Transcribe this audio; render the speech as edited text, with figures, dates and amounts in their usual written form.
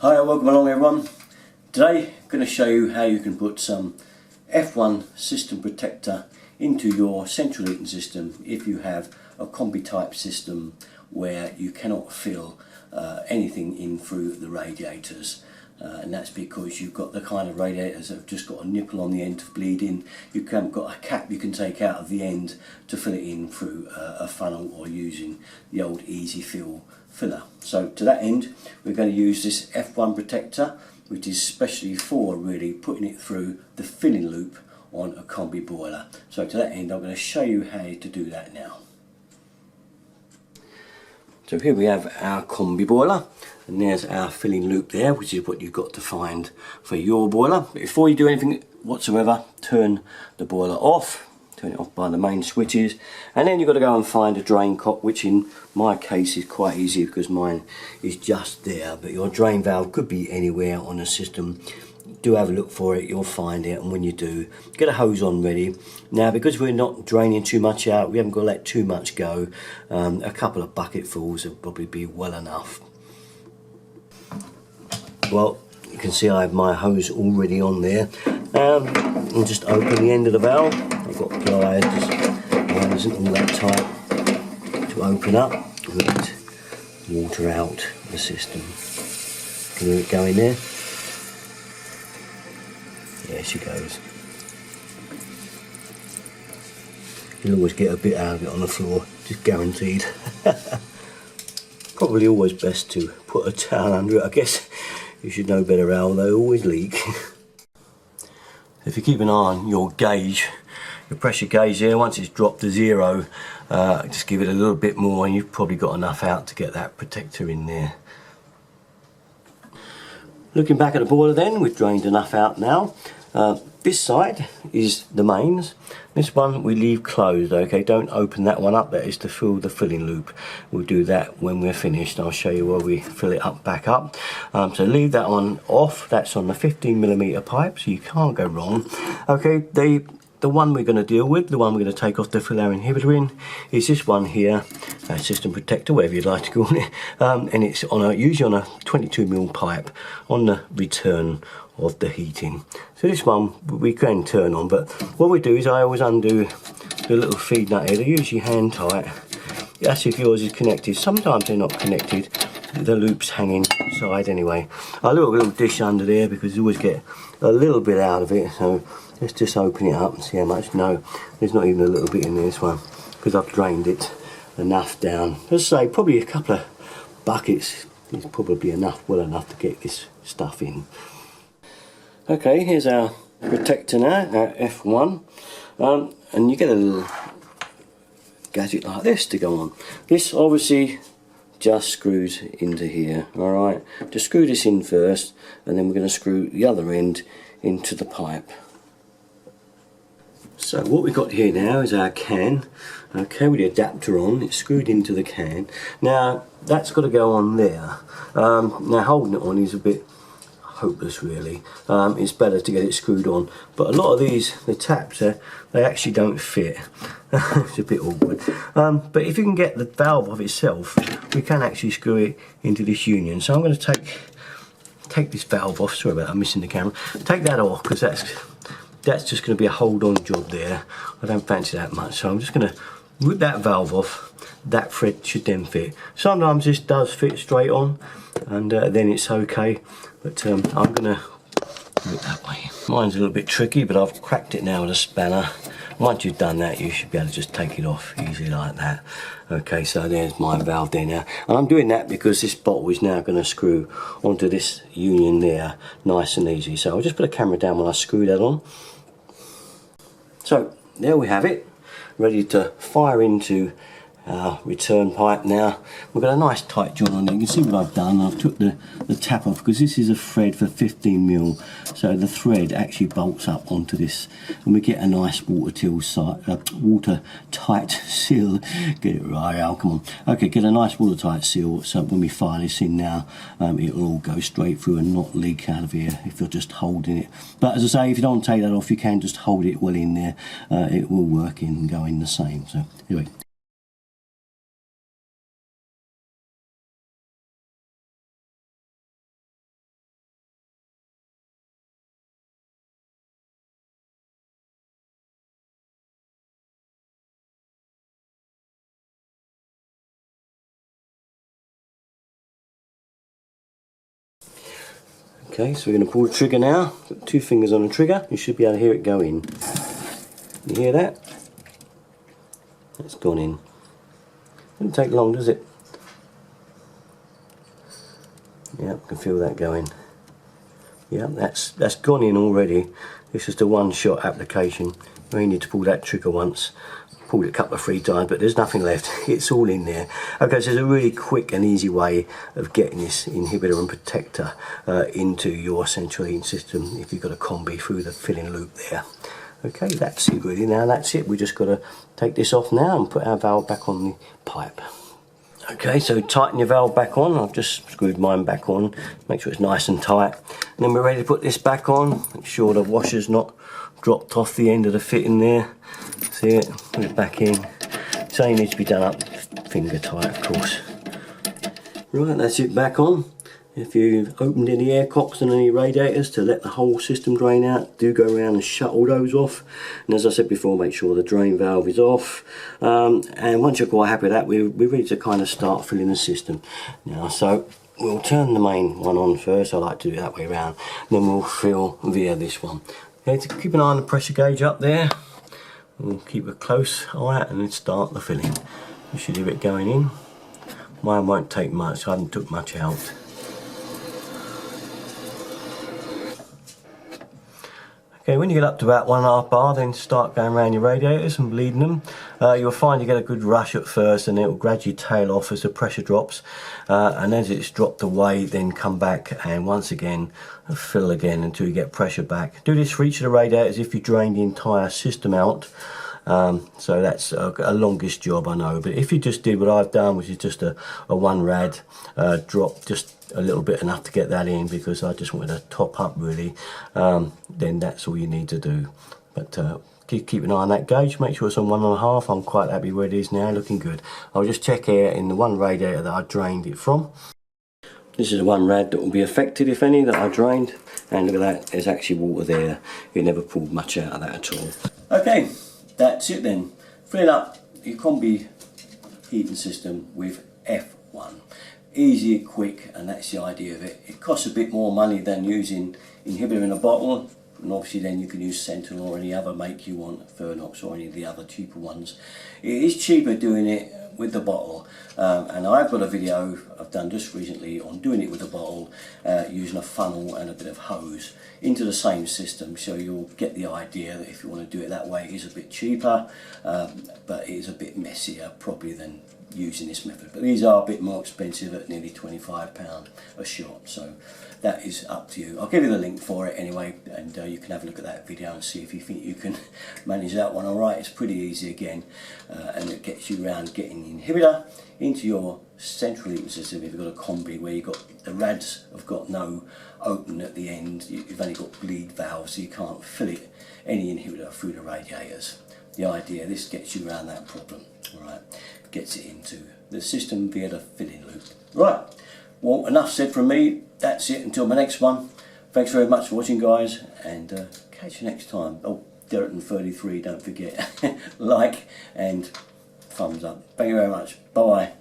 Hi, welcome along everyone. Today I'm going to show you how you can put some F1 system protector into your central heating system if you have a combi type system where you cannot fill anything in through the radiators. And that's because you've got the kind of radiators that have just got a nipple on the end to bleed in. You haven't got a cap you can take out of the end to fill it in through a funnel or using the old easy fill filler. So to that end we're going to use this F1 protector, which is specially for really putting it through the filling loop on a combi boiler. So to that end I'm going to show you how to do that now. So here we have our combi boiler, and there's our filling loop there, which is what you've got to find for your boiler. But before you do anything whatsoever, turn the boiler off. Turn it off by the main switches, and then you've got to go and find a drain cock, which in my case is quite easy because mine is just there, but your drain valve could be anywhere on the system. Do have a look for it, you'll find it, and when you do, get a hose on ready. Now because we're not draining too much out, we haven't got to let too much go, a couple of bucketfuls will probably be well enough. Well, you can see I have my hose already on there. And just open the end of the valve. I've got pliers, it isn't all that tight to open up and let water out the system. Can you hear it go in there? There she goes. You'll always get a bit out of it on the floor, just guaranteed. Probably always best to put a towel under it. I guess you should know better, Al, they always leak. If you keep an eye on your gauge, your pressure gauge there, once it's dropped to 0, just give it a little bit more and you've probably got enough out to get that protector in there. Looking back at the boiler then, we've drained enough out now. This side is the mains. This one we leave closed, okay? Don't open that one up, that is to fill the filling loop. We'll do that when we're finished. I'll show you where we fill it up back up. So leave that one off. That's on the 15mm pipe, so you can't go wrong. Okay, the one we're going to deal with, the one we're going to take off the fill air inhibitor in, is this one here, system protector, whatever you'd like to call it, and it's on usually on a 22mm pipe on the return of the heating. So this one we can turn on, but what we do is I always undo the little feed nut here. They're usually hand tight. That's if yours is connected. Sometimes they're not connected. The loop's hanging inside anyway. I leave a little dish under there because you always get a little bit out of it. So let's just open it up and see how much. No, there's not even a little bit in this one because I've drained it enough down. Let's say probably a couple of buckets is probably enough, well enough to get this stuff in. Okay, here's our protector now, our F1, and you get a little gadget like this to go on. This obviously just screws into here, alright. Just screw this in first, and then we're going to screw the other end into the pipe. So what we've got here now is our can, okay, with the adapter on. It's screwed into the can. Now that's got to go on there. Now holding it on is a bit hopeless really. It's better to get it screwed on, but a lot of these, the taps they actually don't fit. It's a bit awkward, but if you can get the valve off itself, we can actually screw it into this union. So I'm going to take this valve off. Sorry about that, I'm missing the camera. Take that off because that's just going to be a hold on job there. I don't fancy that much, so I'm just going to rip that valve off. That thread should then fit. Sometimes this does fit straight on, and then it's okay, but I'm going to do it that way. Mine's a little bit tricky, but I've cracked it now with a spanner. Once you've done that, you should be able to just take it off easily like that. Okay, so there's my valve there now, and I'm doing that because this bottle is now going to screw onto this union there nice and easy. So I'll just put a camera down when I screw that on. So there we have it, ready to fire into our return pipe now. We've got a nice tight joint on there. You can see what I've done. I've took the tap off because this is a thread for 15mm, so the thread actually bolts up onto this, and we get a nice watertight seal. Get it right, Al, come on. Okay, get a nice watertight seal, so when we fire this in now, it'll all go straight through and not leak out of here if you're just holding it. But as I say, if you don't take that off, you can just hold it well in there. It will work in and go in the same. So anyway. Okay, so we're going to pull the trigger now. Got 2 fingers on the trigger. You should be able to hear it go in. You hear that? It's gone in. Doesn't take long, does it? Yeah, I can feel that going. Yeah, that's gone in already. This is the one-shot application. You only need to pull that trigger once. Pulled it a couple of 3 times, but there's nothing left. It's all in there. Okay, so there's a really quick and easy way of getting this inhibitor and protector into your central heating system if you've got a Combi through the filling loop there. Okay, that's it really. Now that's it. We just got to take this off now and put our valve back on the pipe. Okay, so tighten your valve back on. I've just screwed mine back on. Make sure it's nice and tight. And then we're ready to put this back on. Make sure the washer's not dropped off the end of the fitting there. See it? Put it back in. It only needs to be done up finger tight, of course. Right, that's it back on. If you've opened any air cocks and any radiators to let the whole system drain out, do go around and shut all those off. And as I said before, make sure the drain valve is off. And once you're quite happy with that, we're ready to kind of start filling the system now. So we'll turn the main one on first. I like to do it that way around. Then we'll fill via this one. Okay, to keep an eye on the pressure gauge up there. We'll keep a close eye and then start the filling. You should hear it going in. Mine won't take much. I haven't took much out. Okay, when you get up to about 1.5 bar, then start going around your radiators and bleeding them. You'll find you get a good rush at first and it will gradually tail off as the pressure drops. And as it's dropped away, then come back and once again fill again until you get pressure back. Do this for each of the radiators if you drain the entire system out. So that's a longest job, I know, but if you just did what I've done, which is just a 1 rad drop, just a little bit enough to get that in because I just wanted to top up really, then that's all you need to do. But keep an eye on that gauge, make sure it's on 1.5. I'm quite happy where it is now, looking good. I'll just check here in the one radiator that I drained it from. This is the 1 rad that will be affected, if any, that I drained, and look at that, there's actually water there. It never pulled much out of that at all. Okay, that's it then. Fill up your Combi heating system with F1. Easy, quick, and that's the idea of it. It costs a bit more money than using inhibitor in a bottle, and obviously then you can use Sentinel or any other make you want, Fernox or any of the other cheaper ones. It is cheaper doing it with the bottle, and I've got a video I've done just recently on doing it with a bottle, using a funnel and a bit of hose into the same system, so you'll get the idea that if you want to do it that way, it is a bit cheaper, but it is a bit messier probably than using this method. But these are a bit more expensive at nearly £25 a shot, so that is up to you. I'll give you the link for it anyway, and you can have a look at that video and see if you think you can manage that one alright. It's pretty easy again, and it gets you around getting the inhibitor into your central heating system. If you've got a Combi where you've got the rads have got no open at the end, you've only got bleed valves, so you can't fill it any inhibitor through the radiators. The idea, this gets you around that problem, alright, gets it into the system via the filling loop. Right, well, enough said from me. That's it until my next one. Thanks very much for watching, guys, and catch you next time. Oh, Derrickton33, don't forget, like and thumbs up. Thank you very much. Bye bye.